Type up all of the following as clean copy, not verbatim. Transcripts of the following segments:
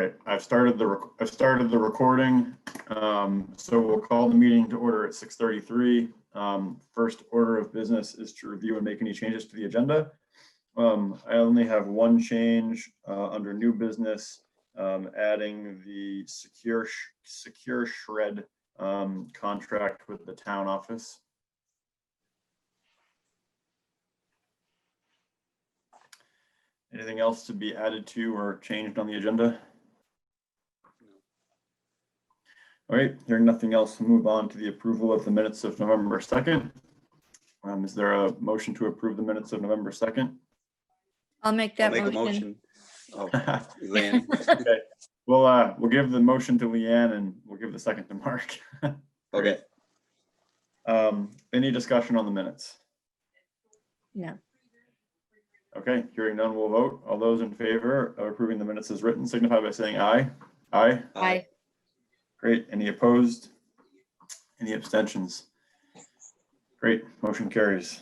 Okay, I've started the recording. So we'll call the meeting to order at 6:33. First order of business is to review and make any changes to the agenda. I only have one change under new business, adding the secure shred contract with the town office. Anything else to be added to or changed on the agenda? All right, hearing nothing else, we'll move on to the approval of the minutes of November 2nd. Is there a motion to approve the minutes of November 2nd? I'll make I'll that make a motion. motion. Oh, Elaine. Okay, we'll give the motion to Leanne and we'll give the second to Mark. Okay. Any discussion on the minutes? No. Okay, hearing none, we'll vote. All those in favor of approving the minutes as written signify by saying aye. Aye. Aye. Great. Any opposed? Any abstentions? Great. Motion carries.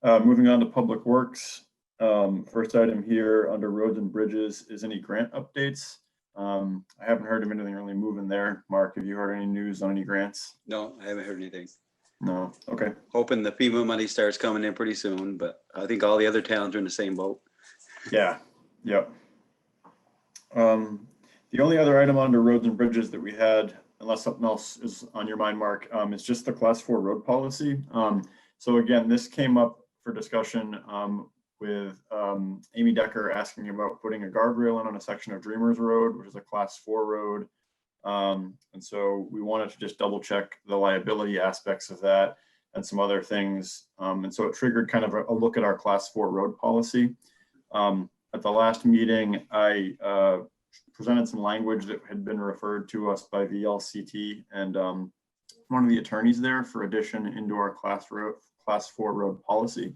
Moving on to Public Works. First item here under roads and bridges is any grant updates. I haven't heard of anything really moving there. Mark, have you heard any news on any grants? No, I haven't heard anything. No. Okay. Hoping the FEMA money starts coming in pretty soon, but I think all the other towns are in the same boat. Yeah. Yep. The only other item under roads and bridges that we had, unless something else is on your mind, Mark, is just the Class 4 road policy. So again, this came up for discussion with Amy Decker asking about putting a guardrail in on a section of Dreamers Road, which is a Class 4 road. And so we wanted to just double check the liability aspects of that and some other things. And so it triggered kind of a look at our Class 4 road policy. At the last meeting, I presented some language that had been referred to us by VLCT and one of the attorneys there for addition into our Class 4 road policy.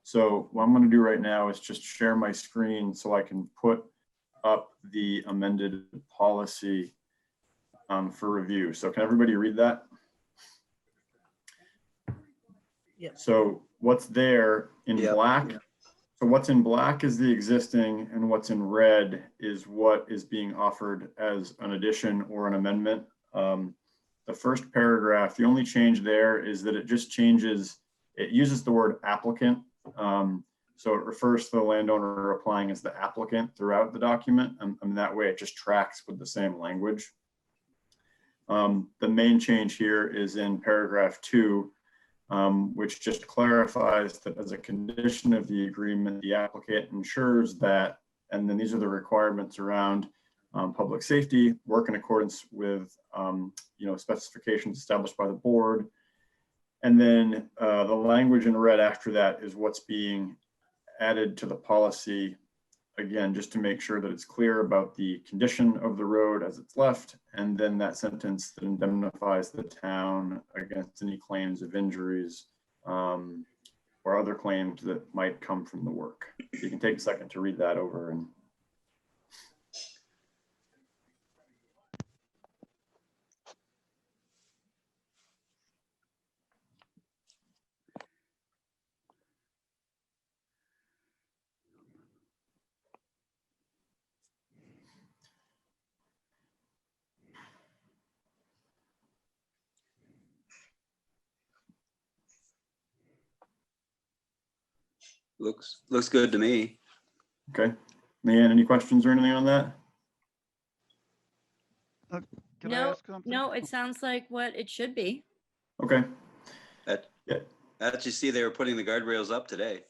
So what I'm going to do right now is just share my screen so I can put up the amended policy for review. So can everybody read that? Yep. So what's there in black? So what's in black is the existing, and what's in red is what is being offered as an addition or an amendment. The first paragraph, the only change there is that it just changes, it uses the word applicant. So it refers to the landowner applying as the applicant throughout the document, and that way it just tracks with the same language. The main change here is in paragraph 2, which just clarifies that as a condition of the agreement, the applicant ensures that, and then these are the requirements around public safety, work in accordance with specifications established by the board. And then the language in red after that is what's being added to the policy, again, just to make sure that it's clear about the condition of the road as it's left, and then that sentence that indemnifies the town against any claims of injuries or other claims that might come from the work. You can take a second to read that over. And Looks good to me. okay, Leanne, any questions or anything on that? Can I ask something? No, it sounds like what it should be. Okay. As you see, they were putting the guardrails up today.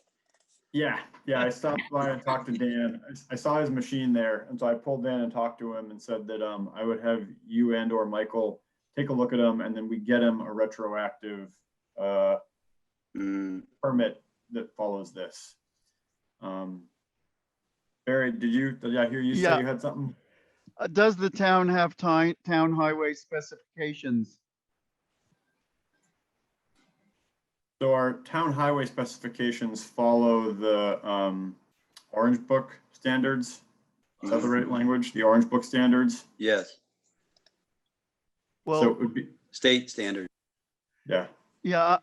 Yeah, I stopped by and talked to Dan. I saw his machine there, and so I pulled Dan and talked to him and said that I would have you and or Michael take a look at them, and then we get him a retroactive permit that follows this. Barry, did I hear you say you had something? Does the town have town highway specifications? So our town highway specifications follow the Orange Book standards. Is that the right language? The Orange Book standards? Yes. Well, so it would be state standard. Yeah. Yeah.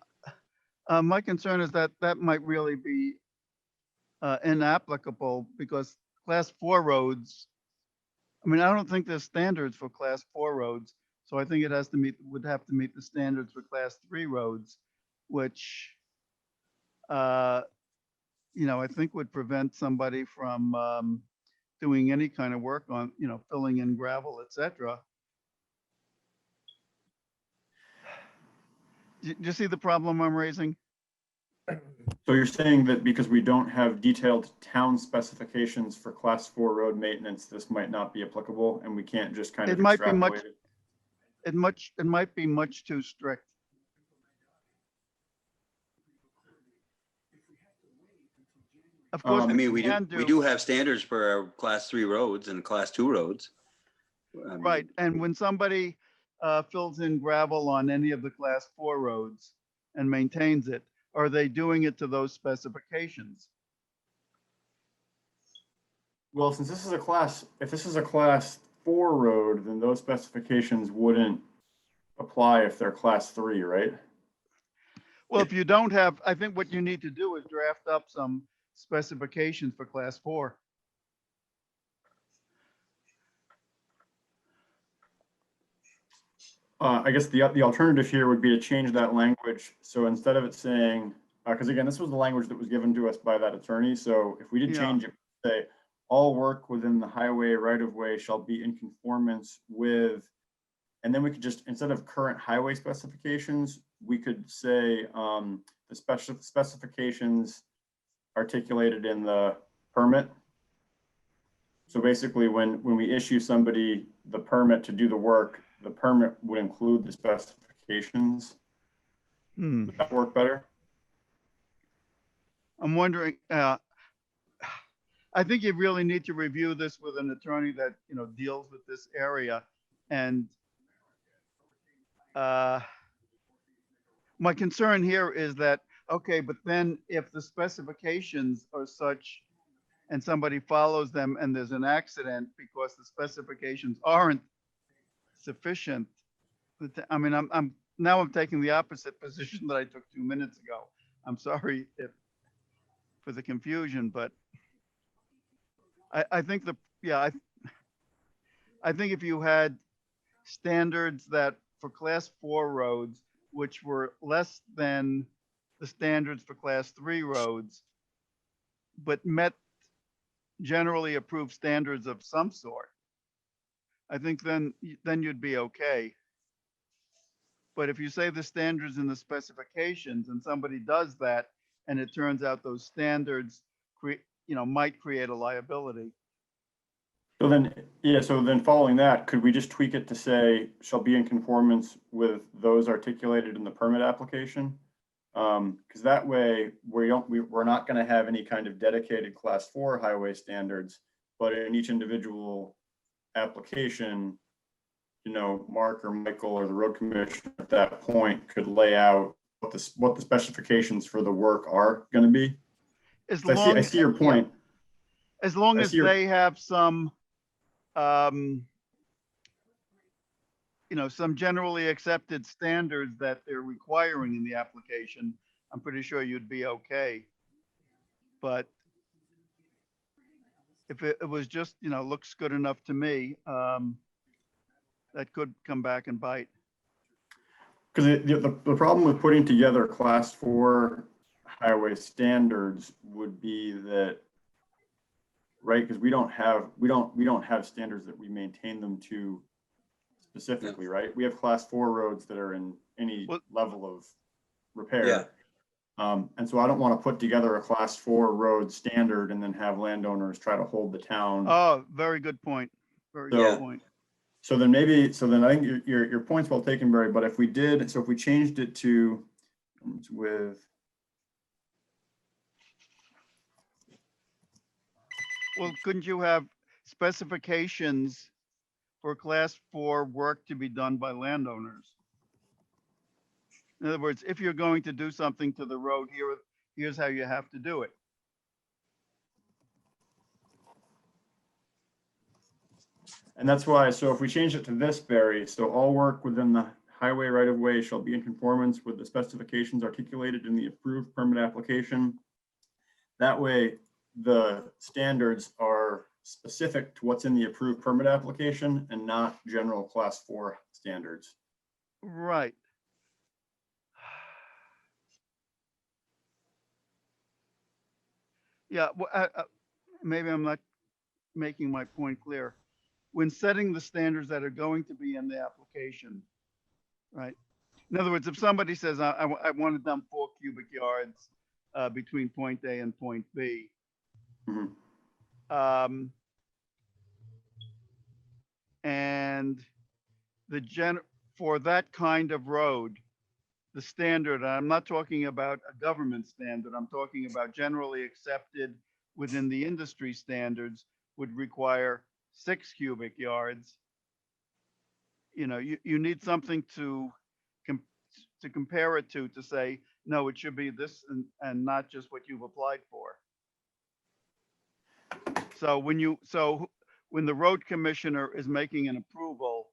My concern is that might really be inapplicable because Class 4 roads I mean, I don't think there's standards for class 4 roads. So I think it has to meet, would have to meet the standards for class 3 roads, which, I think would prevent somebody from, doing any kind of work on, filling in gravel, et cetera. Do you see the problem I'm raising? So you're saying that because we don't have detailed town specifications for class 4 road maintenance, this might not be applicable and we can't just kind of It might be much, extrapolate it? it might be much too strict. Of course, I mean, we can do have standards for our class 3 roads and class 2 roads. I mean, Right, and when somebody fills in gravel on any of the class 4 roads and maintains it, are they doing it to those specifications? Well, since this is if this is a class 4 road, then those specifications wouldn't apply if they're class 3, right? Well, if you don't have, I think what you need to do is draft up some specifications for class 4. I guess the alternative here would be to change that language. So instead of it saying, because again, this was the language that was given to us by that attorney. So if we did Yeah. change it, say, all work within the highway right of way shall be in conformance with, and then we could just, instead of current highway specifications, we could say the specifications articulated in the permit. So basically, when we issue somebody the permit to do the work, the permit would include the specifications. Would that work better? I'm wondering, I think you really need to review this with an attorney that, deals with this area. And my concern here is that, okay, but then if the specifications are such and somebody follows them and there's an accident because the specifications aren't sufficient. I mean, I'm taking the opposite position that I took 2 minutes ago. I'm sorry for the confusion, but I think I think if you had standards that for class 4 roads, which were less than the standards for class 3 roads, but met generally approved standards of some sort, I think then you'd be okay. But if you say the standards and the specifications and somebody does that and it turns out those standards might create a liability. So then, yeah, so then following that, could we just tweak it to say, shall be in conformance with those articulated in the permit application? Because that way we're not going to have any kind of dedicated class 4 highway standards, but in each individual application, Mark or Michael or the road commissioner at that point could lay out what the specifications for the work are going to be. I see your point. As long as they have some, some generally accepted standards that they're requiring in the application, I'm pretty sure you'd be okay. But if it was just, looks good enough to me, that could come back and bite. Because the problem with putting together class 4 highway standards would be that, right? Because we don't have standards that we maintain them to specifically, right? We have class 4 roads that are in any level of repair. Yeah. And so I don't want to put together a class 4 road standard and then have landowners try to hold the town. Oh, very good point. Very good point. So then I think your point's well taken, Barry, but if we changed it to with. Well, couldn't you have specifications for class 4 work to be done by landowners? In other words, if you're going to do something to the road, here's how you have to do it. And that's why, so if we change it to this, Barry, so all work within the highway right of way shall be in conformance with the specifications articulated in the approved permit application. That way, the standards are specific to what's in the approved permit application and not general class 4 standards. Right. Yeah, well, maybe I'm not making my point clear. When setting the standards that are going to be in the application, right? In other words, if somebody says, I want to dump 4 cubic yards between point A and point B, Mhm. and for that kind of road, the standard, I'm not talking about a government standard, I'm talking about generally accepted within the industry standards, would require 6 cubic yards. You know, you need something to compare it to say, no, it should be this and not just what you've applied for. So when the road commissioner is making an approval,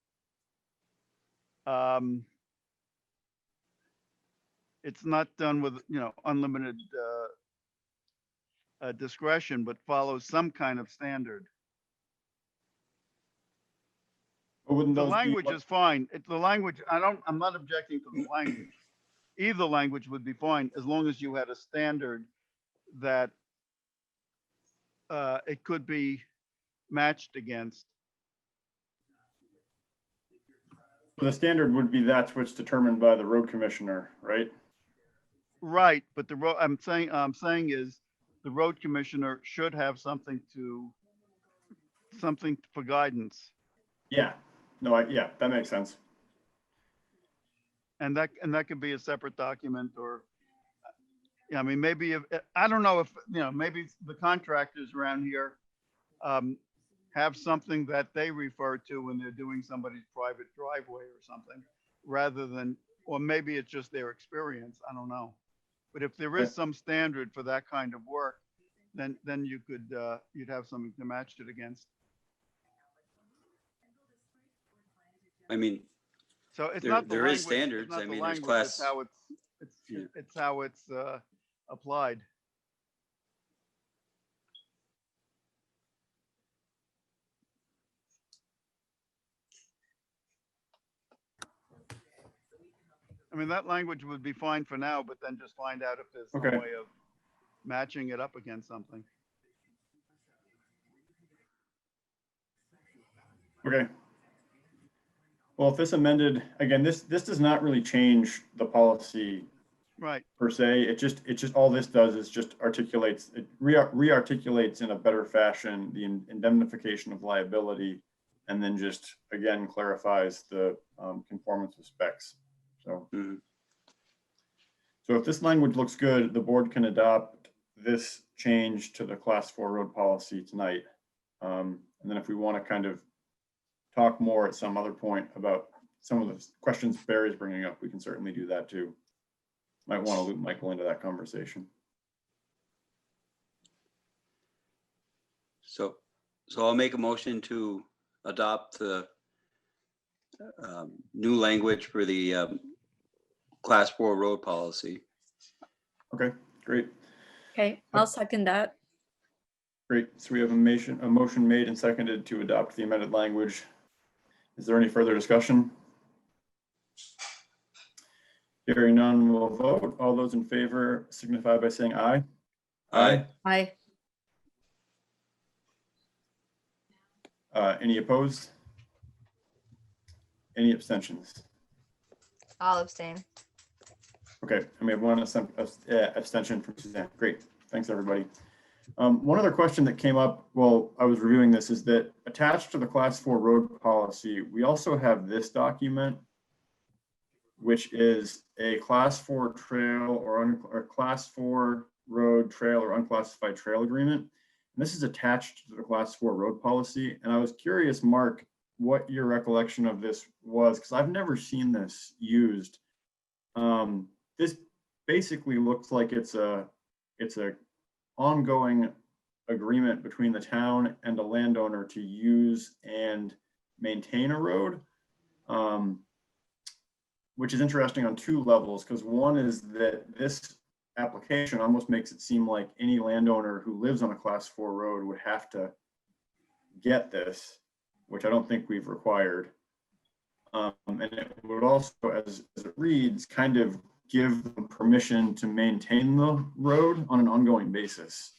it's not done with, you know, unlimited discretion, but follows some kind of standard. But wouldn't The those be language what- is fine. The language, I'm not objecting to the language. Either language would be fine as long as you had a standard that it could be matched against. the standard would be that's what's determined by the road commissioner, right? Right, but the road, I'm saying is the road commissioner should have something for guidance. Yeah. No, yeah, that makes sense. And that could be a separate document or, yeah, I mean, maybe if, I don't know if, you know, maybe the contractors around here have something that they refer to when they're doing somebody's private driveway or something, rather than, or maybe it's just their experience, I don't know. But if there is some standard for that kind of work, then you could, you'd have something to match it against. I mean, So it's There- not the there is language. standards. It's not I the mean, there's language, it's class- how Yeah. it's how it's applied. I mean, that language would be fine for now, but then just find out if there's some Okay. way of matching it up against something. Okay. Well, if this amended, again, this does not really change the policy Right, per se. It just all this does is just articulates, it re-articulates in a better fashion the indemnification of liability, and then just again clarifies the conformance with specs. So, Mhm. so if this language looks good, the board can adopt this change to the class 4 road policy tonight. And then if we want to kind of talk more at some other point about some of the questions Barry's bringing up, we can certainly do that too. Might want to loop Michael into that conversation. So I'll make a motion to adopt the new language for the class 4 road policy. Okay, great, Okay, I'll second that. great. So we have a motion made and seconded to adopt the amended language. Is there any further discussion? Hearing none, we'll vote. All those in favor signify by saying aye. Aye. Aye. Any opposed? Any abstentions? I'll abstain. Okay, and we have one abstention from Suzanne. Great, thanks, everybody. One other question that came up while I was reviewing this is that attached to the class 4 road policy, we also have this document, which is a class 4 trail or class 4 road trail or unclassified trail agreement. And this is attached to the class 4 road policy. And I was curious, Mark, what your recollection of this was, because I've never seen this used. This basically looks like it's a ongoing agreement between the town and a landowner to use and maintain a road, which is interesting on 2 levels, because one is that this application almost makes it seem like any landowner who lives on a class 4 road would have to get this, which I don't think we've required. And it would also, as it reads, kind of give them permission to maintain the road on an ongoing basis.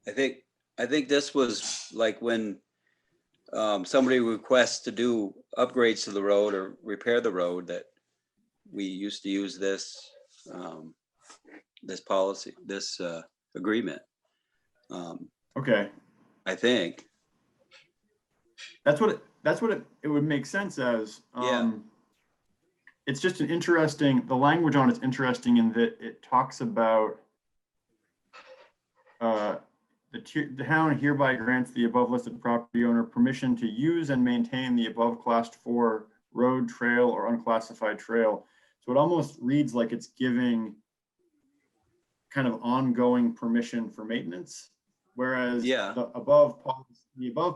I think this was like when somebody requests to do upgrades to the road or repair the road, that we used to use this this policy, this agreement. Okay, I think. that's what it would make sense as. Yeah. It's just an interesting, the language on it's interesting in that it talks about the town hereby grants the above listed property owner permission to use and maintain the above class 4 road, trail, or unclassified trail. So it almost reads like it's giving kind of ongoing permission for maintenance, whereas Yeah. the above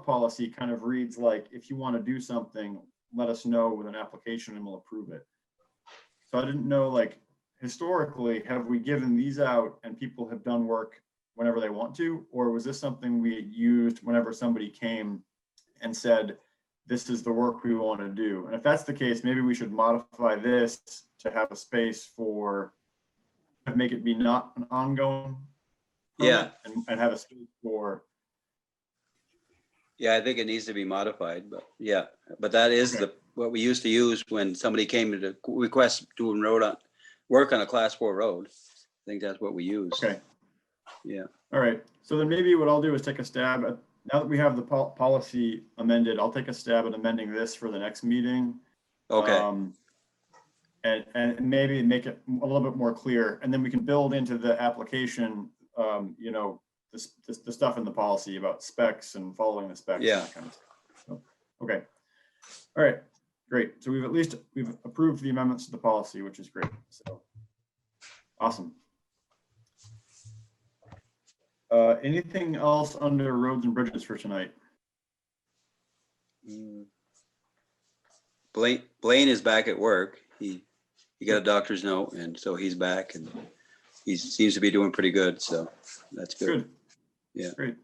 policy kind of reads like, if you want to do something, let us know with an application and we'll approve it. So I didn't know, like, historically, have we given these out and people have done work whenever they want to, or was this something we used whenever somebody came and said, this is the work we want to do? And if that's the case, maybe we should modify this to have a space for, make it be not an ongoing permit, and have a space for. Yeah, I think it needs to be modified, but yeah, but that is Okay. what we used to use when somebody came to request doing work on a class 4 road. I think that's what we used. Okay. Yeah. All right. So then maybe what I'll do is take a stab at, now that we have the policy amended, I'll take a stab at amending this for the next meeting. Okay. And maybe make it a little bit more clear, and then we can build into the application, you know, the stuff in the policy about specs and following the specs. Yeah. And that kind of stuff. So, okay. All right, great. So we've approved the amendments to the policy, which is great. So awesome. Anything else under roads and bridges for tonight? Blaine is back at work. He got a doctor's note, and so he's back, and he seems to be doing pretty good. So that's good. Good. Yeah. Great.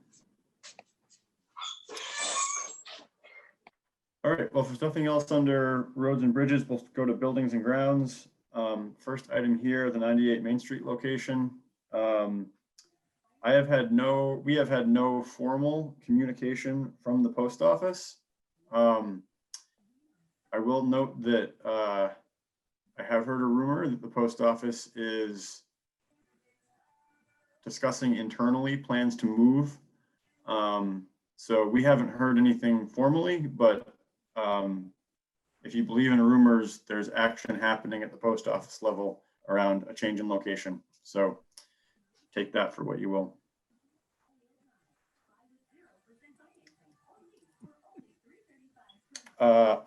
All right. Well, if there's nothing else under roads and bridges, we'll go to buildings and grounds. First item here, the 98 Main Street location. We have had no formal communication from the post office. I will note that I have heard a rumor that the post office is discussing internally plans to move. So we haven't heard anything formally, but if you believe in rumors, there's action happening at the post office level around a change in location. So take that for what you will.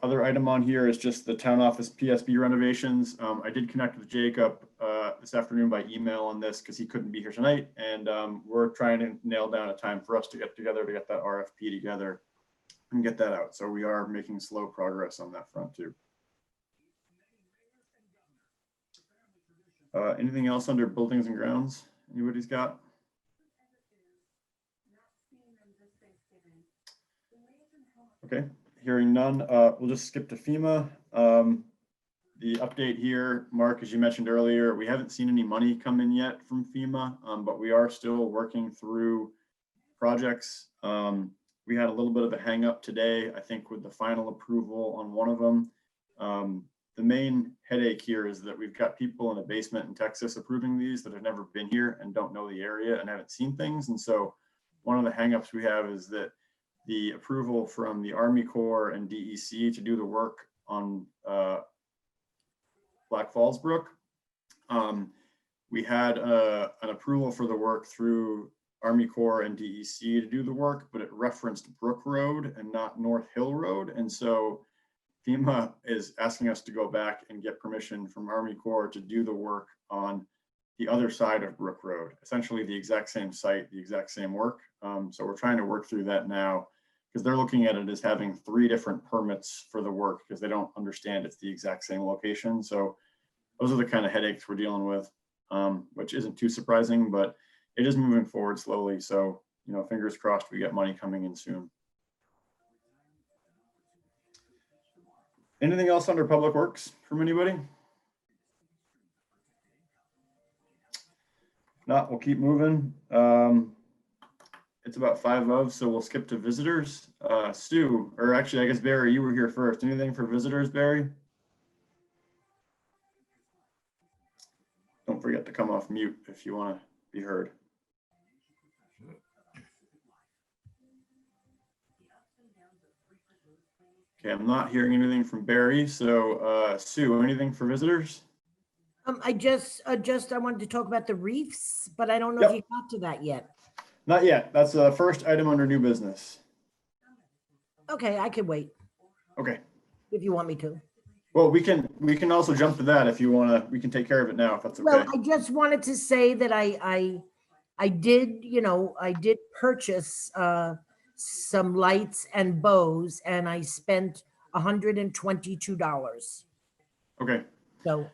Other item on here is just the town office PSB renovations. I did connect with Jacob this afternoon by email on this because he couldn't be here tonight. And we're trying to nail down a time for us to get together to get that RFP together and get that out. So we are making slow progress on that front too. Anything else under buildings and grounds? Anybody's got? Okay. Hearing none, we'll just skip to FEMA. The update here, Mark, as you mentioned earlier, we haven't seen any money come in yet from FEMA, but we are still working through projects. We had a little bit of a hang up today, I think, with the final approval on one of them. The main headache here is that we've got people in a basement in Texas approving these that have never been here and don't know the area and haven't seen things. And so one of the hangups we have is that the approval from the Army Corps and DEC to do the work on Black Falls Brook. We had an approval for the work through Army Corps and DEC to do the work, but it referenced Brook Road and not North Hill Road. And so FEMA is asking us to go back and get permission from Army Corps to do the work on the other side of Brook Road, essentially the exact same site, the exact same work. So we're trying to work through that now because they're looking at it as having 3 different permits for the work because they don't understand it's the exact same location. So those are the kind of headaches we're dealing with, which isn't too surprising, but it is moving forward slowly. So, fingers crossed we get money coming in soon. Anything else under Public Works from anybody? Not, we'll keep moving. It's about 5 of, so we'll skip to visitors. Sue, or actually, I guess Barry, you were here first. Anything for visitors, Barry? Don't forget to come off mute if you want to be heard. Okay, I'm not hearing anything from Barry. So Sue, anything for visitors? I wanted to talk about the reefs, but I don't know if you got to that yet. Not yet. That's the first item under new business. Okay, I can wait Okay. if you want me to. Well, we can also jump to that if you want to. We can take care of it now if that's okay. Well, I just wanted to say that I did, I did purchase some lights and bows, and I spent $122. Okay. So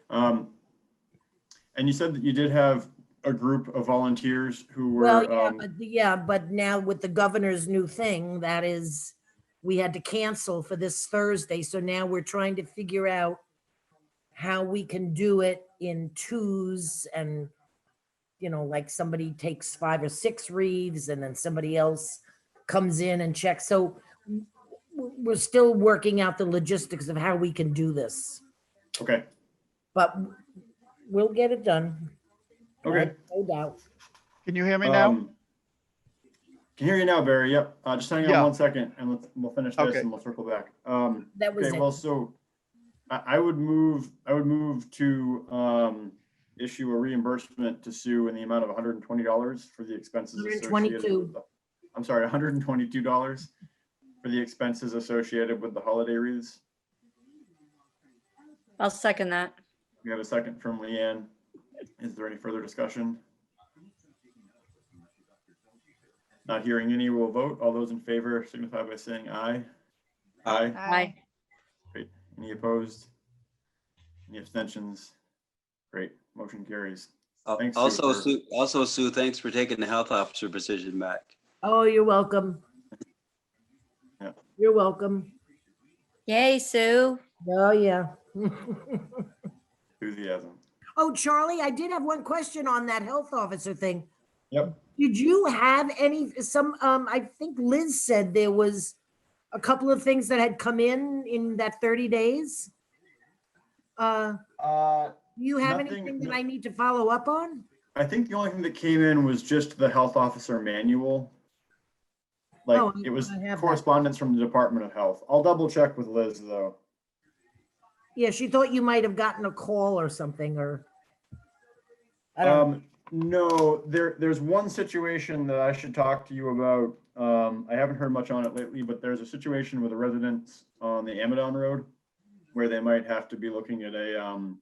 And you said that you did have a group of volunteers who were. well, but now with the governor's new thing, that is, we had to cancel for this Thursday. So now we're trying to figure out how we can do it in twos and, like somebody takes 5 or 6 wreaths and then somebody else comes in and checks. So we're still working out the logistics of how we can do this, Okay. but we'll get it done. Okay. No doubt. Can you hear me now? Can hear you now, Barry. Yep. Just hang on Yeah. 1 second and we'll finish this Okay. and we'll circle back. That was Okay, it. well, so I would move to issue a reimbursement to Sue in the amount of $120 for the expenses associated with the, I'm sorry, $122 for the expenses associated with the holiday wreaths. I'll second that. We have a second from Leanne. Is there any further discussion? Not hearing any, we'll vote. All those in favor signify by saying aye. Aye. Aye. Great. Any opposed? Any abstentions? Great. Motion carries. Thanks, Sue, Also, Sue, thanks for taking the health officer position back. Oh, you're welcome. Yeah. You're welcome. Yay, Sue. Oh, yeah. Enthusiasm. Oh, Charlie, I did have one question on that health officer thing. Yep. Did you have I think Liz said there was a couple of things that had come in that 30 days. Do you have Nothing- anything that I need to follow up on? I think the only thing that came in was just the health officer manual. Like Oh, it was I have that. correspondence from the Department of Health. I'll double check with Liz though. Yeah, she thought you might have gotten a call or something, or I don't know. No, there's one situation that I should talk to you about. I haven't heard much on it lately, but there's a situation with the residents on the Amadon Road where they might have to be looking at a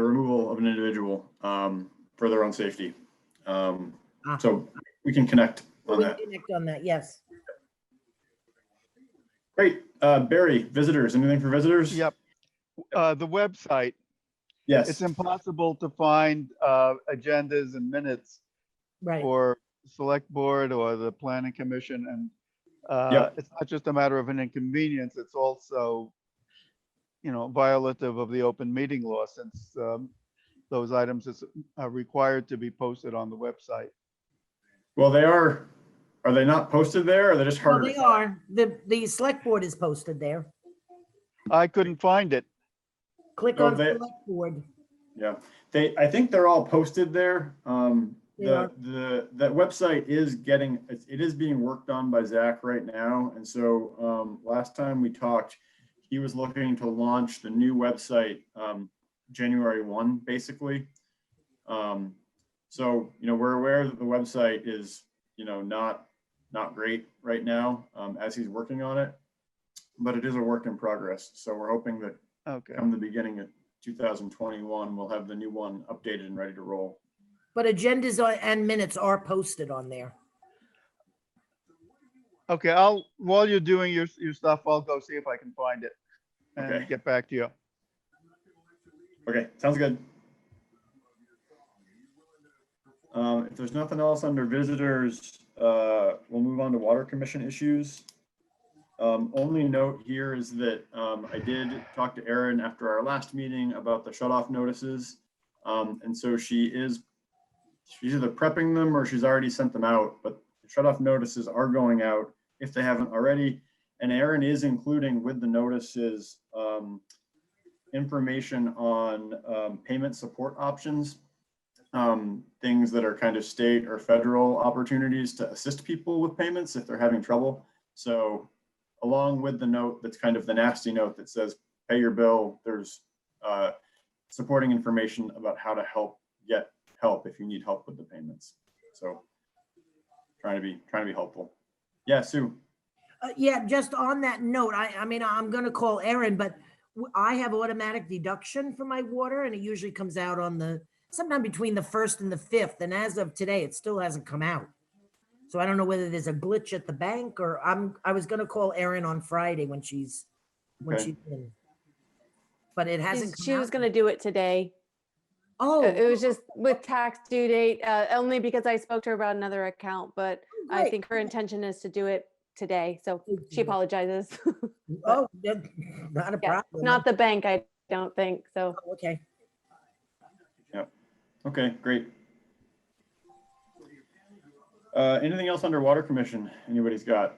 removal of an individual for their own safety. So we can connect on We that. connect on that, yes. Great. Barry, visitors, anything for visitors? Yep. The website, Yes. it's impossible to find agendas and minutes Right. for select board or the planning commission. And Yep. it's not just a matter of an inconvenience, it's also, violative of the open meeting law, since those items are required to be posted on the website. Well, are they not posted there or are they just Well, harder? they to find? are. The select board is posted there. I couldn't find it. Click Oh, on they- select board. Yeah, I think they're all posted there. They are. That website is it is being worked on by Zach right now. And so last time we talked, he was looking to launch the new website January 1, basically. So, we're aware that the website is, not great right now as he's working on it, but it is a work in progress. So we're hoping that Okay. come the beginning of 2021, we'll have the new one updated and ready to roll. But agendas and minutes are posted on there. Okay, while you're doing your stuff, I'll go see if I can find it and Okay. get back to you. Okay, sounds good. If there's nothing else under visitors, we'll move on to water commission issues. Only note here is that I did talk to Erin after our last meeting about the shut-off notices. And so she's either prepping them or she's already sent them out, but the shut-off notices are going out if they haven't already. And Erin is including with the notices information on payment support options, things that are kind of state or federal opportunities to assist people with payments if they're having trouble. So along with the note that's kind of the nasty note that says pay your bill, there's supporting information about how to get help if you need help with the payments. So trying to be helpful. Yeah, Sue. Yeah, just on that note, I mean, I'm gonna call Erin, but I have automatic deduction for my water and it usually comes out on sometime between the 1st and the 5th. And as of today, it still hasn't come out. So I don't know whether there's a glitch at the bank or I was gonna call Erin on Friday when she's in. But it hasn't come She was out. gonna do it today. Oh, It was just with tax due date, only because I spoke to her about another account, but I great. think her intention is to do it today, so she apologizes. Oh, not a Yeah, problem. not the bank, I don't think, so. Oh, okay. Yeah. Okay, great. Anything else under water commission anybody's got?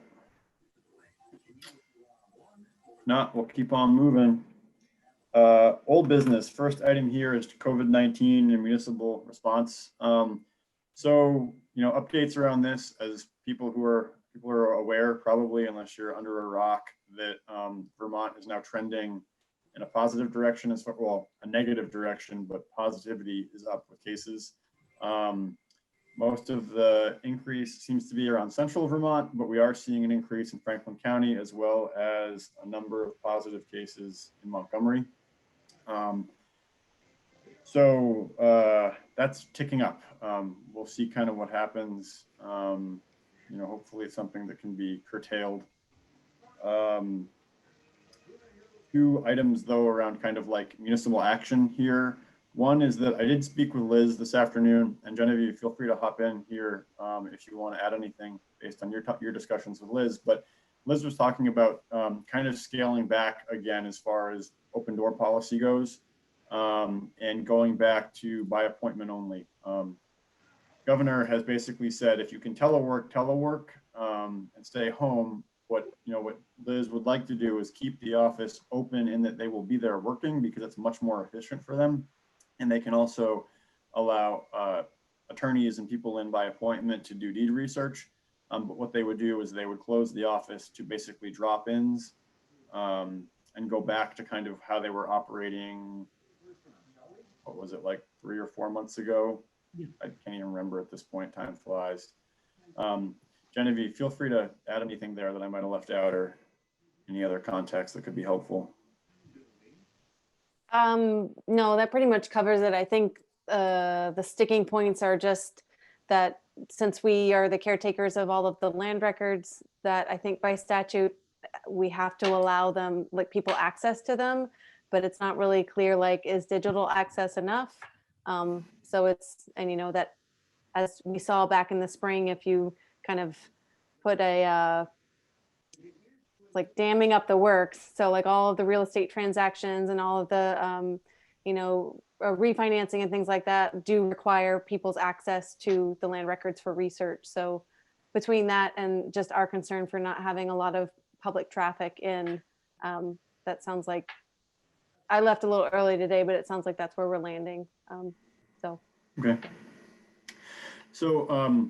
Not, we'll keep on moving. Old business, first item here is COVID-19 and municipal response. So, you know, updates around this as people are aware, probably, unless you're under a rock, that Vermont is now trending in a positive direction, well, a negative direction, but positivity is up with cases. Most of the increase seems to be around central Vermont, but we are seeing an increase in Franklin County as well as a number of positive cases in Montgomery. So that's ticking up. We'll see kind of what happens. You know, hopefully it's something that can be curtailed. Two items though around kind of like municipal action here. One is that I did speak with Liz this afternoon, and Genevieve, feel free to hop in here if you want to add anything based on your discussions with Liz. But Liz was talking about kind of scaling back again as far as open door policy goes, and going back to by appointment only. Governor has basically said if you can telework and stay home. What Liz would like to do is keep the office open in that they will be there working because it's much more efficient for them. And they can also allow attorneys and people in by appointment to do deed research. But what they would do is they would close the office to basically drop-ins and go back to kind of how they were operating. What was it, like 3 or 4 months ago? Yeah. I can't even remember at this point, time flies. Genevieve, feel free to add anything there that I might have left out or any other context that could be helpful. No, that pretty much covers it. I think the sticking points are just that since we are the caretakers of all of the land records, that I think by statute, we have to allow them, like people access to them, but it's not really clear, like, is digital access enough? So it's, and you know, that as we saw back in the spring, if you kind of put like damming up the works. So like all of the real estate transactions and all of the, refinancing and things like that do require people's access to the land records for research. So between that and just our concern for not having a lot of public traffic in, that sounds like, I left a little early today, but it sounds like that's where we're landing. Okay. So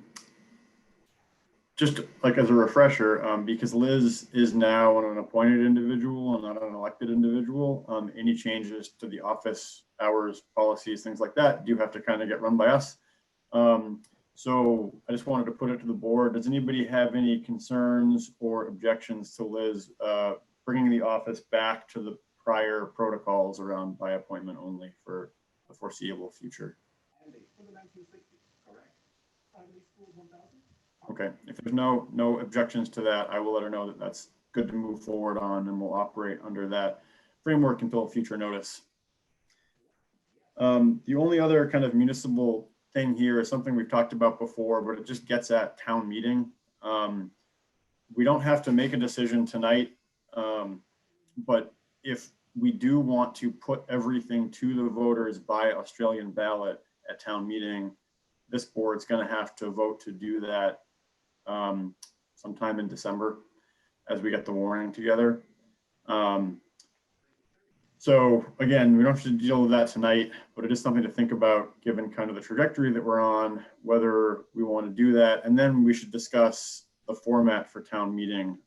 just like as a refresher, because Liz is now an appointed individual and not an elected individual, any changes to the office hours, policies, things like that do have to kind of get run by us. So I just wanted to put it to the board. Does anybody have any concerns or objections to Liz bringing the office back to the prior protocols around by appointment only for the foreseeable future? Okay, if there's no objections to that, I will let her know that that's good to move forward on, and we'll operate under that framework until future notice. The only other kind of municipal thing here is something we've talked about before, but it just gets at town meeting. We don't have to make a decision tonight, but if we do want to put everything to the voters by Australian ballot at town meeting, this board's going to have to vote to do that sometime in December as we get the warning together. So again, we don't have to deal with that tonight, but it is something to think about given kind of the trajectory that we're on, whether we want to do that. And then we should discuss the format for town meeting.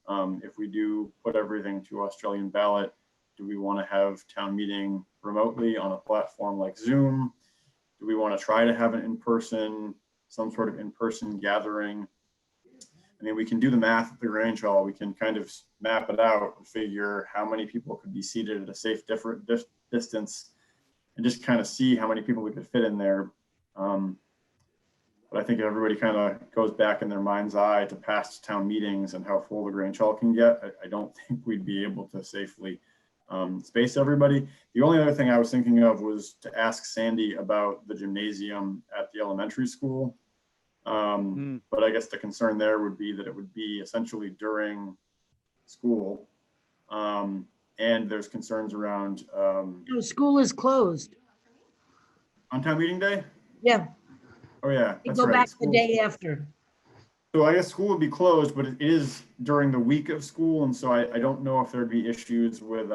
If we do put everything to Australian ballot, do we want to have town meeting remotely on a platform like Zoom? Do we want to try to have an in-person, some sort of in-person gathering? I mean, we can do the math at the Grange Hall. We can kind of map it out and figure how many people could be seated at a safe distance and just kind of see how many people we could fit in there. But I think everybody kind of goes back in their mind's eye to past town meetings and how full the Grange Hall can get. I don't think we'd be able to safely space everybody. The only other thing I was thinking of was to ask Sandy about the gymnasium at the elementary school. But I guess the concern there would be that it would be essentially during school. And there's concerns around No, school is closed. on town meeting day. Yeah, Oh yeah, you that's go right. back the School- day after. So I guess school would be closed, but it is during the week of school. And so I don't know if there'd be issues with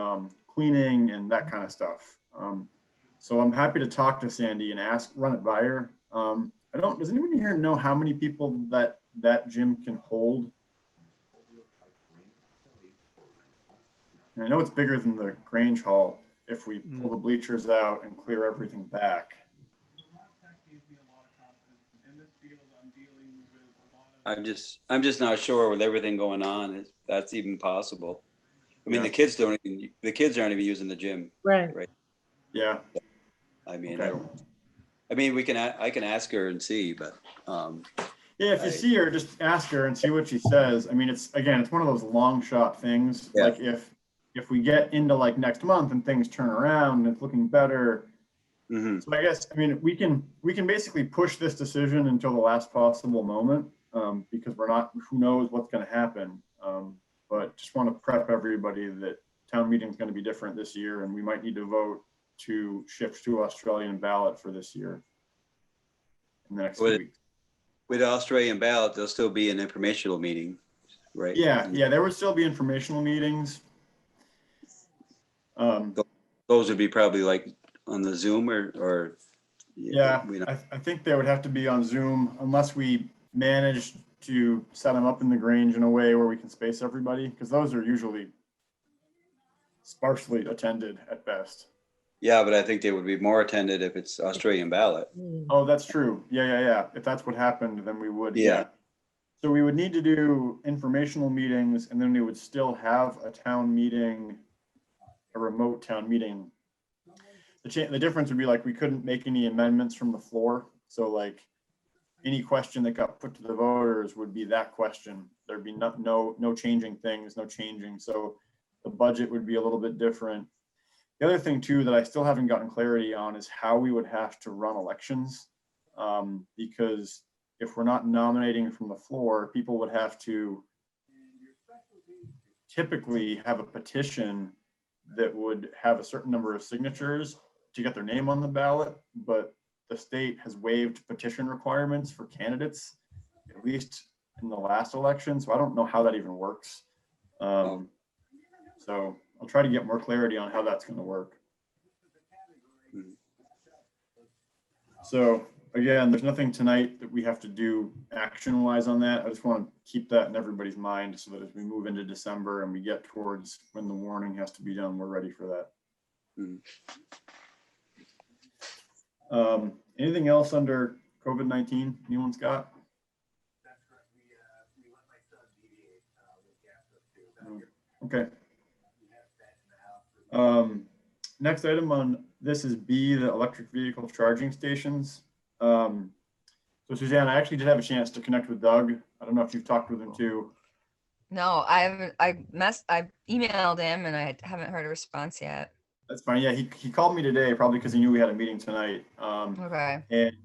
cleaning and that kind of stuff. So I'm happy to talk to Sandy and run it by her. Does anyone here know how many people that gym can hold? And I know it's bigger than the Grange Hall if we pull the bleachers out and clear everything back. I'm just not sure with everything going on if that's even possible. I mean, Yeah. the kids aren't even using the gym. Right. Yeah. I mean, Okay. I can ask her and see, but Yeah, if you see her, just ask her and see what she says. I mean, it's one of those long shot things. Yeah. Like if we get into like next month and things turn around and it's looking better. mhm. So I guess, I mean, we can basically push this decision until the last possible moment because who knows what's going to happen. But just want to prep everybody that town meeting is going to be different this year and we might need to vote to shift to Australian ballot for this year in the next few weeks. With Australian ballot, there'll still be an informational meeting, right? Yeah, there would still be informational meetings. Those would be probably like on the Zoom or Yeah, we don't- I think they would have to be on Zoom unless we manage to set them up in the Grange in a way where we can space everybody, because those are usually sparsely attended at best. Yeah, but I think they would be more attended if it's Australian ballot. Oh, that's true. Yeah. If that's what happened, then we would. Yeah. So we would need to do informational meetings and then we would still have a town meeting, a remote town meeting. The difference would be like, we couldn't make any amendments from the floor. So like any question that got put to the voters would be that question. There'd be no changing things, no changing. So the budget would be a little bit different. The other thing too, that I still haven't gotten clarity on is how we would have to run elections. Because if we're not nominating from the floor, people would have to typically have a petition that would have a certain number of signatures to get their name on the ballot, but the state has waived petition requirements for candidates, at least in the last election. So I don't know how that even works. So I'll try to get more clarity on how that's going to work. So again, there's nothing tonight that we have to do action-wise on that. I just want to keep that in everybody's mind so that as we move into December and we get towards when the warning has to be done, we're ready for that. Anything else under COVID-19 anyone's got? Okay. Next item on this is B, the electric vehicle charging stations. So Suzanne, I actually did have a chance to connect with Doug. I don't know if you've talked with him too. No, I haven't. I emailed him and I haven't heard a response yet. That's fine. Yeah, he called me today, probably because he knew we had a meeting tonight. Okay. And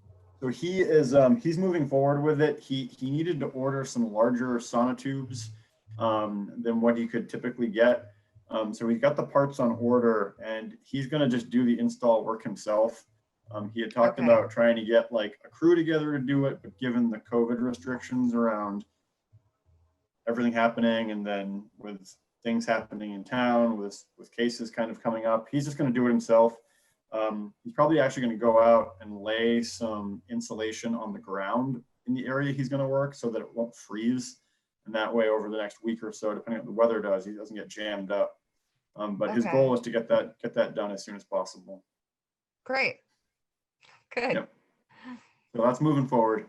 So he is, he's moving forward with it. He needed to order some larger sonotubes than what he could typically get. So he got the parts on order and he's gonna just do the install work himself. He had talked Okay. about trying to get like a crew together to do it, but given the COVID restrictions around everything happening and then with things happening in town with cases kind of coming up, he's just gonna do it himself. He's probably actually going to go out and lay some insulation on the ground in the area he's going to work so that it won't freeze. And that way, over the next week or so, depending on what the weather does, he doesn't get jammed up. But his Okay. goal is to get that done as soon as possible. Great. Good. Yep. So that's moving forward.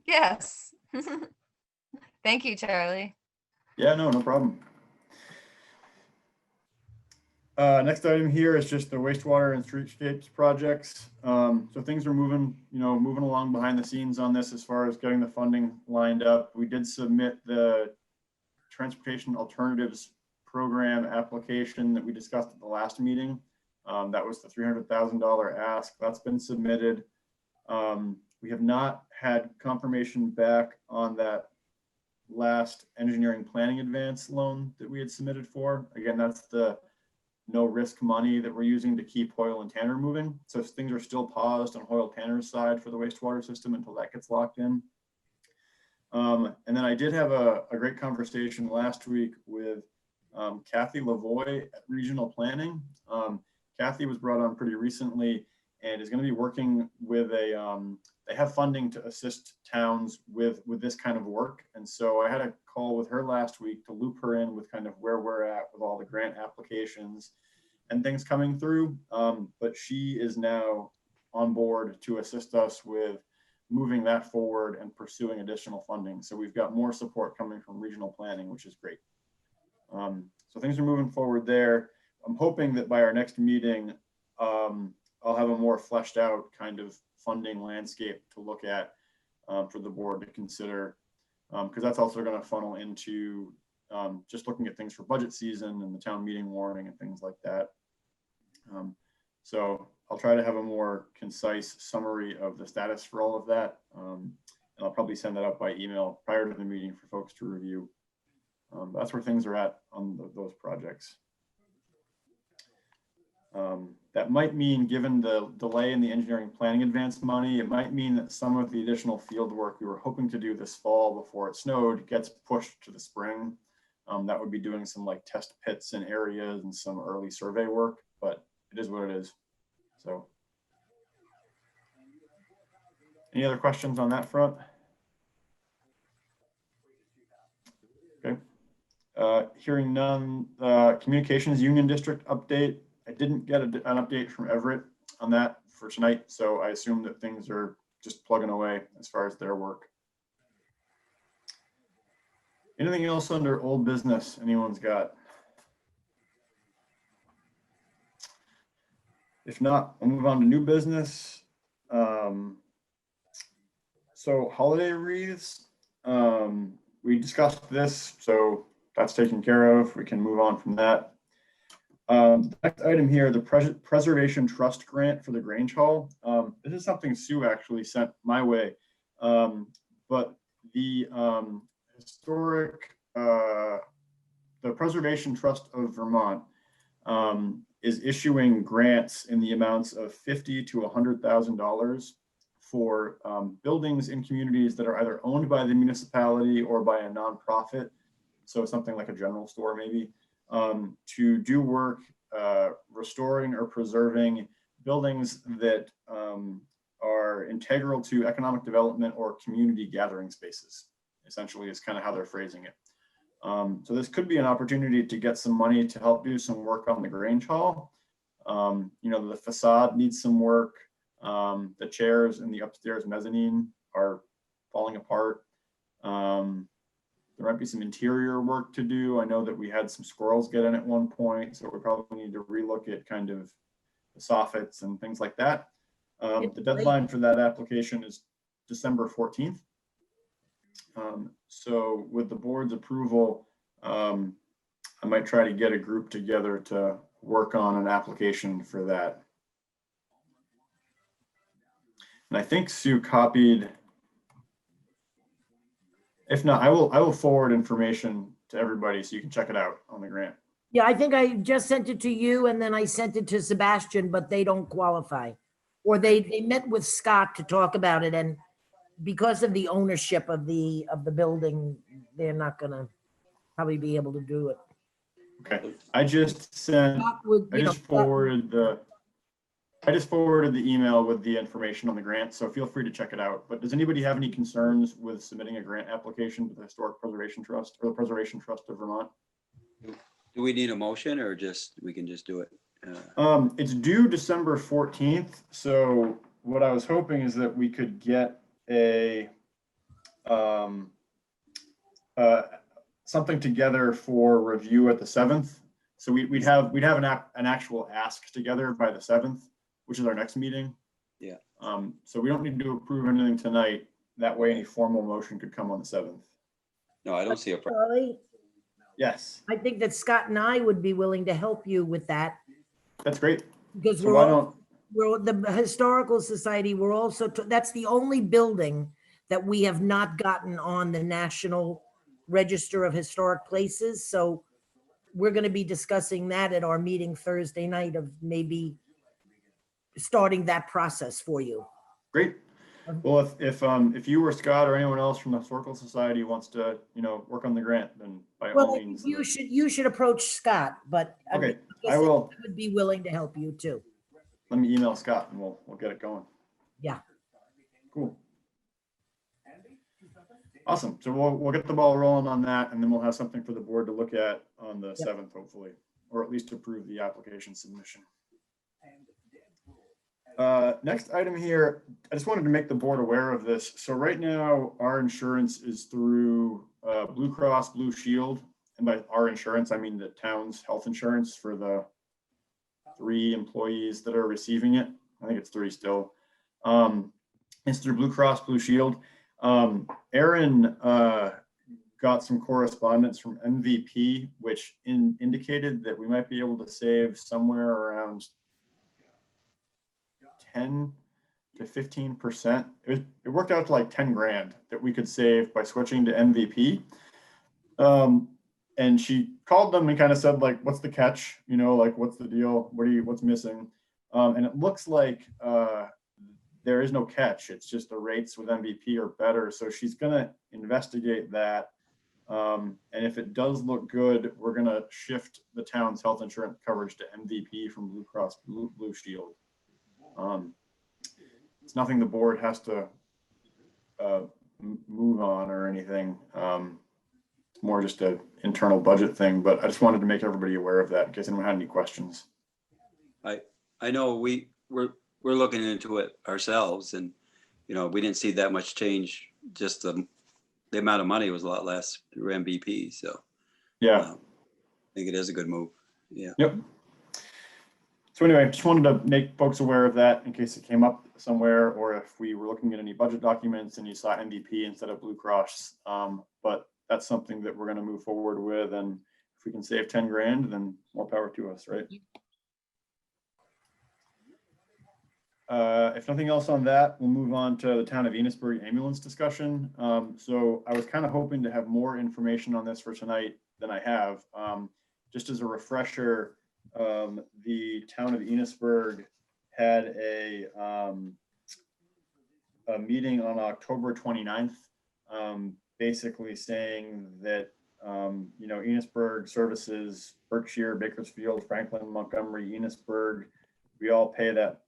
Yes. Thank you, Charlie. Yeah, no problem. Next item here is just the wastewater and streetscapes projects. So things are moving along behind the scenes on this as far as getting the funding lined up. We did submit the Transportation Alternatives Program application that we discussed at the last meeting. That was the $300,000 ask. That's been submitted. We have not had confirmation back on that last engineering planning advance loan that we had submitted for. Again, that's the no risk money that we're using to keep Hoyle and Tanner moving. So things are still paused on Hoyle Tanner's side for the wastewater system until that gets locked in. And then I did have a great conversation last week with Kathy Lavoie at Regional Planning. Kathy was brought on pretty recently and is going to be working with they have funding to assist towns with this kind of work. And so I had a call with her last week to loop her in with kind of where we're at with all the grant applications and things coming through. But she is now on board to assist us with moving that forward and pursuing additional funding. So we've got more support coming from regional planning, which is great. So things are moving forward there. I'm hoping that by our next meeting, I'll have a more fleshed out kind of funding landscape to look at for the board to consider, because that's also going to funnel into just looking at things for budget season and the town meeting warning and things like that. So I'll try to have a more concise summary of the status for all of that. And I'll probably send that out by email prior to the meeting for folks to review. That's where things are at on those projects. That might mean, given the delay in the engineering planning advance money, it might mean that some of the additional field work we were hoping to do this fall before it snowed gets pushed to the spring. That would be doing some like test pits in areas and some early survey work, but it is what it is. So any other questions on that front? Okay. Hearing none. Communications Union District update. I didn't get an update from Everett on that for tonight, so I assume that things are just plugging away as far as their work. Anything else under old business anyone's got? If not, I'll move on to new business. So holiday wreaths, we discussed this, so that's taken care of. We can move on from that. The next item here, the Preservation Trust Grant for the Grange Hall. This is something Sue actually sent my way, but the the Preservation Trust of Vermont is issuing grants in the amounts of $50,000 to $100,000 for buildings in communities that are either owned by the municipality or by a nonprofit. So something like a general store maybe, to do work restoring or preserving buildings that are integral to economic development or community gathering spaces, essentially is kind of how they're phrasing it. So this could be an opportunity to get some money to help do some work on the Grange Hall. The facade needs some work. The chairs in the upstairs mezzanine are falling apart. There might be some interior work to do. I know that we had some squirrels get in at one point, so we probably need to relook at kind of the soffits and things like that. The deadline for that application is December 14th. So with the board's approval, I might try to get a group together to work on an application for that. And I think Sue copied. If not, I will forward information to everybody so you can check it out on the grant. Yeah, I think I just sent it to you and then I sent it to Sebastian, but they don't qualify. Or they met with Scott to talk about it, and because of the ownership of the building, they're not gonna probably be able to do it. Okay, I just sent, Scott would, I you know, just forwarded the email with the information on the grant, so feel free to check it out. But does anybody have any concerns with submitting a grant application to the Historic Preservation Trust or the Preservation Trust of Vermont? Do we need a motion or just, we can just do it? It's due December 14th. So what I was hoping is that we could get a something together for review at the 7th. So we'd have an actual ask together by the 7th, which is our next meeting. Yeah. So we don't need to approve anything tonight. That way any formal motion could come on the 7th. No, I don't see a problem. Charlie, Yes, I think that Scott and I would be willing to help you with that, that's great. because So why don't, we're the Historical Society, we're also, that's the only building that we have not gotten on the National Register of Historic Places. So we're going to be discussing that at our meeting Thursday night, of maybe starting that process for you. great. Well, if you or Scott or anyone else from the Historical Society wants to, work on the grant, then by all Well, means. you should approach Scott, but I Okay, guess I will. would be willing to help you too. Let me email Scott and we'll get it going. Yeah. Cool. Awesome. So we'll get the ball rolling on that, and then we'll have something for the board to look at on the 7th, hopefully, or at least approve the application submission. Next item here, I just wanted to make the board aware of this. So right now, our insurance is through Blue Cross Blue Shield. And by our insurance, I mean the town's health insurance for the 3 employees that are receiving it. I think it's 3 still. It's through Blue Cross Blue Shield. Aaron got some correspondence from MVP, which indicated that we might be able to save somewhere around 10 to 15%. It worked out to like 10 grand that we could save by switching to MVP. And she called them and kind of said, like, what's the catch? Like, what's the deal? What's missing? And it looks like there is no catch. It's just the rates with MVP are better. So she's going to investigate that. And if it does look good, we're going to shift the town's health insurance coverage to MVP from Blue Cross Blue Shield. It's nothing the board has to move on or anything. It's more just an internal budget thing, but I just wanted to make everybody aware of that in case anyone had any questions. I know we're looking into it ourselves, and we didn't see that much change. Just the amount of money was a lot less through MVP. So yeah, I think it is a good move. Yeah. Yep. So anyway, just wanted to make folks aware of that in case it came up somewhere, or if we were looking at any budget documents and you saw MVP instead of Blue Cross. But that's something that we're going to move forward with, and if we can save 10 grand, then more power to us, right? If nothing else on that, we'll move on to the town of Innisbury ambulance discussion. So I was kind of hoping to have more information on this for tonight than I have. Just as a refresher, the town of Innisburg had a meeting on October 29th, basically saying that Innisburg services Berkshire, Bakersfield, Franklin, Montgomery, Innisburg. We all pay that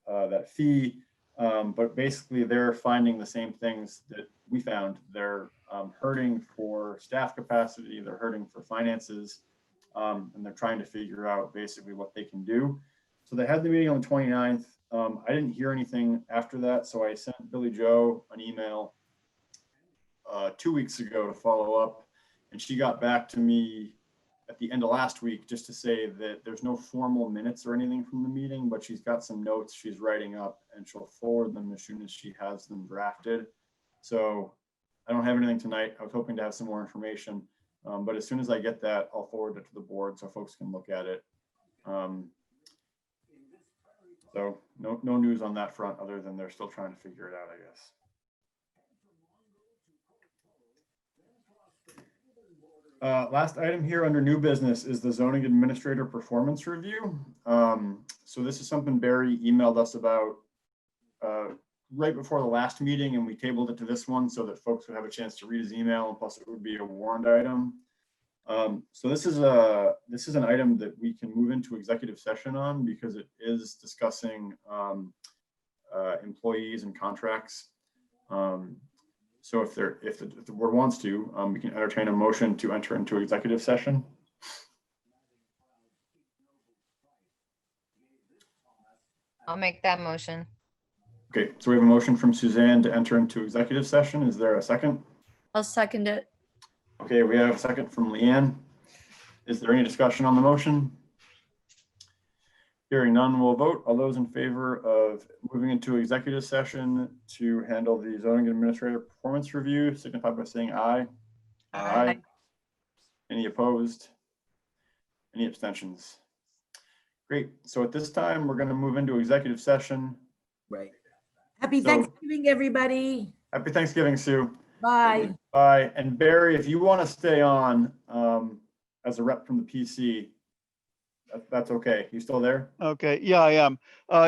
fee, but basically they're finding the same things that we found. They're hurting for staff capacity, they're hurting for finances, and they're trying to figure out basically what they can do. So they had the meeting on the 29th. I didn't hear anything after that, so I sent Billy Joe an email 2 weeks ago to follow up, and she got back to me at the end of last week just to say that there's no formal minutes or anything from the meeting, but she's got some notes she's writing up and she'll forward them as soon as she has them drafted. So I don't have anything tonight. I was hoping to have some more information, but as soon as I get that, I'll forward it to the board so folks can look at it. So no news on that front, other than they're still trying to figure it out, I guess. Last item here under new business is the zoning administrator performance review. So this is something Barry emailed us about right before the last meeting, and we tabled it to this one so that folks would have a chance to read his email, and plus it would be a warrant item. So this is an item that we can move into executive session on because it is discussing employees and contracts. So if the board wants to, we can entertain a motion to enter into executive session. I'll make that motion. Okay, so we have a motion from Suzanne to enter into executive session. Is there a second? I'll second it. Okay, we have a second from Leanne. Is there any discussion on the motion? Hearing none, we'll vote. All those in favor of moving into executive session to handle the zoning administrator performance review signify by saying aye. Aye. Any opposed? Any abstentions? Great. So at this time, we're going to move into executive session. Right. Happy So- Thanksgiving, everybody. Happy Thanksgiving, Sue. Bye. Bye. And Barry, if you want to stay on as a rep from the PC, that's okay. You still there? Okay, yeah, I am.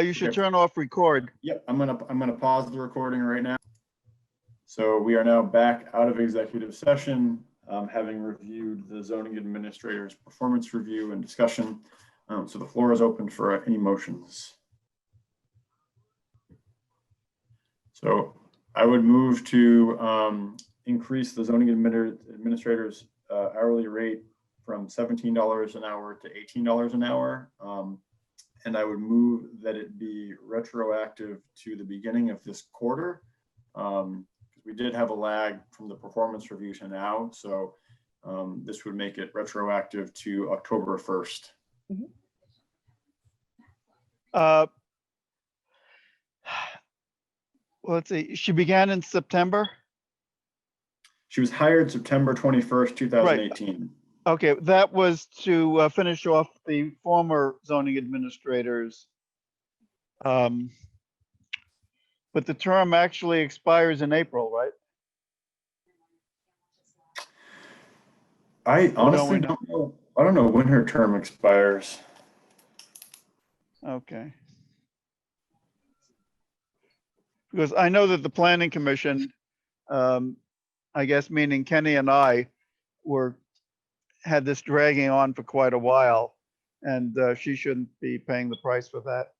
You should Okay. turn off record. Yep, I'm gonna pause the recording right now. So we are now back out of executive session, having reviewed the zoning administrator's performance review and discussion. So the floor is open for any motions. So I would move to increase the zoning administrator's hourly rate from $17 an hour to $18 an hour. And I would move that it be retroactive to the beginning of this quarter. We did have a lag from the performance review to now. So this would make it retroactive to October 1st. Well, let's see, she began in September. She was hired September 21st, 2018. Okay, that was to finish off the former zoning administrators. But the term actually expires in April, right? I don't honestly we know? don't know. I don't know when her term expires. Okay. Because I know that the planning commission, I guess meaning Kenny and I, had this dragging on for quite a while, and she shouldn't be paying the price for that.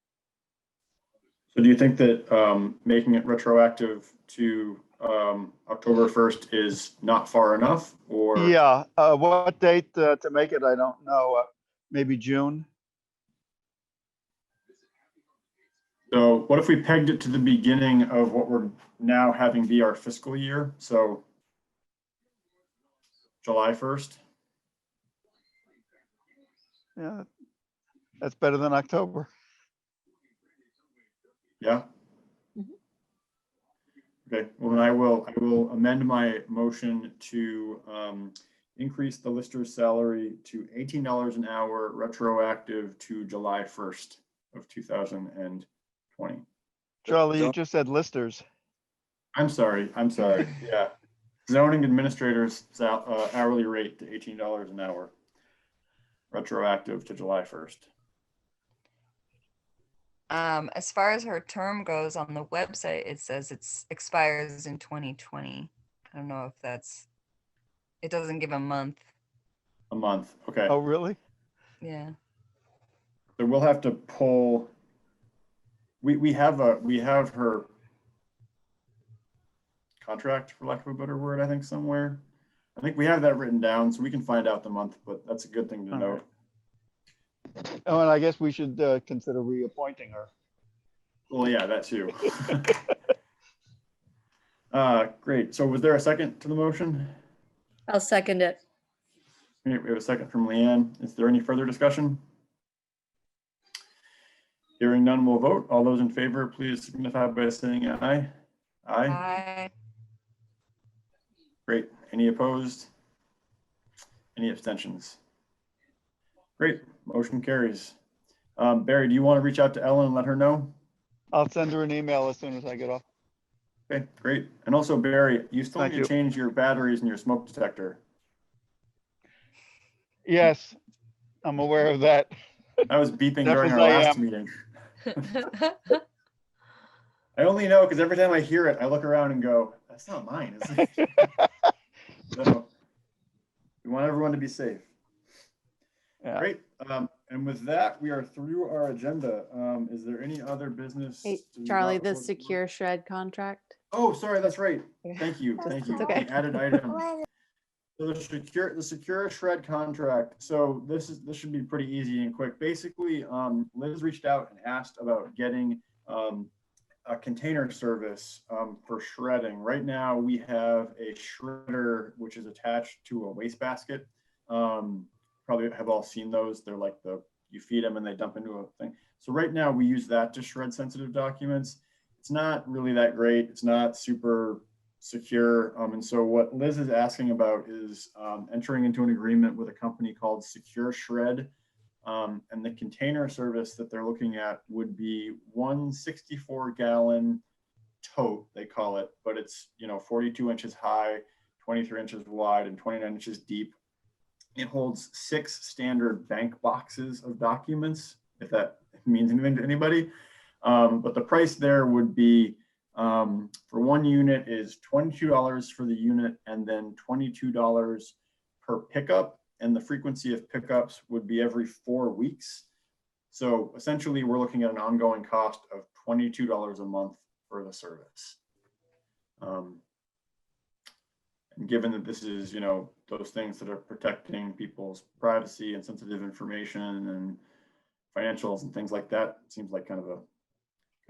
So do you think that making it retroactive to October 1st is not far enough, or? Yeah, what date to make it, I don't know. Maybe June? So what if we pegged it to the beginning of what we're now having be our fiscal year? So July 1st? Yeah, that's better than October. Yeah. Okay, well, then I will amend my motion to increase the lister's salary to $18 an hour, retroactive to July 1st of 2020. Charlie, you just said listers. I'm sorry. Yeah. Zoning administrator's hourly rate to $18 an hour, retroactive to July 1st. As far as her term goes on the website, it says it expires in 2020. I don't know if it doesn't give a month. A month. Okay. Oh, really? Yeah. So we'll have to pull. We have her contract, for lack of a better word, I think somewhere. I think we have that written down, so we can find out the month, but that's a good thing to All know. right. Oh, and I guess we should consider reappointing her. Well, yeah, that too. Great. So was there a second to the motion? I'll second it. Okay, we have a second from Leanne. Is there any further discussion? Hearing none, we'll vote. All those in favor, please signify by saying aye. Aye. Aye. Great. Any opposed? Any abstentions? Great. Motion carries. Barry, do you want to reach out to Ellen and let her know? I'll send her an email as soon as I get off. Okay, great. And also Barry, you still Thank need to you. change your batteries in your smoke detector. Yes, I'm aware of that. I was beeping Deaf during as our I last am. meeting. I only know because every time I hear it, I look around and go, that's not mine, is it? So we want everyone to be safe. Yeah. Great. And with that, we are through our agenda. Is there any other business? Hey, to be Charlie, brought the before the board? secure shred contract. Oh, sorry, that's right. Thank you, Just- thank you. it's okay. The added item. So the secure shred contract. So this should be pretty easy and quick. Basically, Liz reached out and asked about getting a container service for shredding. Right now, we have a shredder which is attached to a wastebasket. Probably have all seen those. They're like you feed them and they dump into a thing. So right now we use that to shred sensitive documents. It's not really that great. It's not super secure. And so what Liz is asking about is entering into an agreement with a company called Secure Shred. And the container service that they're looking at would be 164-gallon tote, they call it, but it's 42 inches high, 23 inches wide, and 29 inches deep. It holds 6 standard bank boxes of documents, if that means anything to anybody. But the price there would be for one unit is $22 for the unit, and then $22 per pickup. And the frequency of pickups would be every 4 weeks. So essentially, we're looking at an ongoing cost of $22 a month for the service. And given that this is, those things that are protecting people's privacy and sensitive information and financials and things like that, it seems like kind of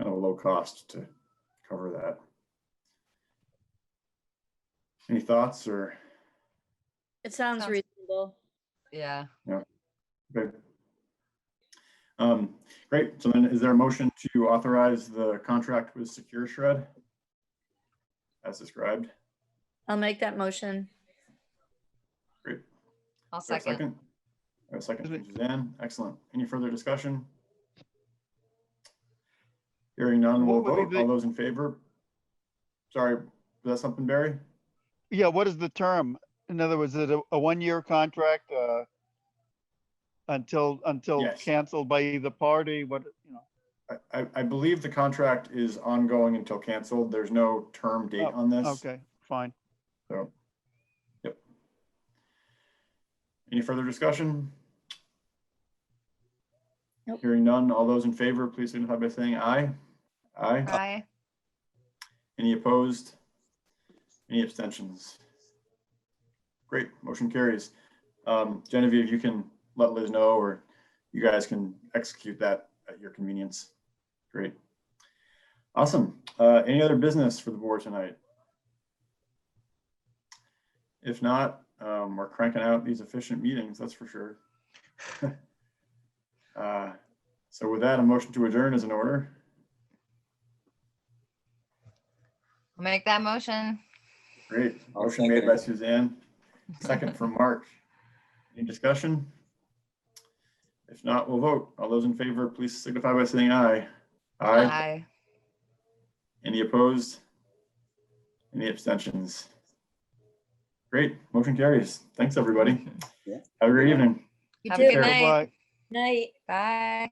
a low cost to cover that. Any thoughts or? It sounds Sounds- reasonable. Yeah. Okay. Great. So then is there a motion to authorize the contract with Secure Shred as described? I'll make that motion. Great. I'll Is there a second. second? A second from Suzanne. Excellent. Any further discussion? Hearing none, we'll What would vote. be All the- those in favor? Sorry, was that something, Barry? Yeah, what is the term? In other words, is it a 1-year contract until Yes. canceled by either party? What, I believe the contract is ongoing until canceled. There's no term date on this. Okay, fine. So, yep. Any further discussion? Nope. Hearing none, all those in favor, please signify by saying aye. Aye. Aye. Any opposed? Any abstentions? Great, motion carries. Genevieve, you can let Liz know, or you guys can execute that at your convenience. Great. Awesome. Any other business for the board tonight? If not, we're cranking out these efficient meetings, that's for sure. So with that, a motion to adjourn is in order. I'll make that motion. Great. I'll Motion made second by it. Suzanne, second from Mark. Any discussion? If not, we'll vote. All those in favor, please signify by saying aye. Aye. Aye. Any opposed? Any abstentions? Great, motion carries. Thanks, everybody. Yeah. Have a great evening. You Have a too. good night. Bye. Night. Bye.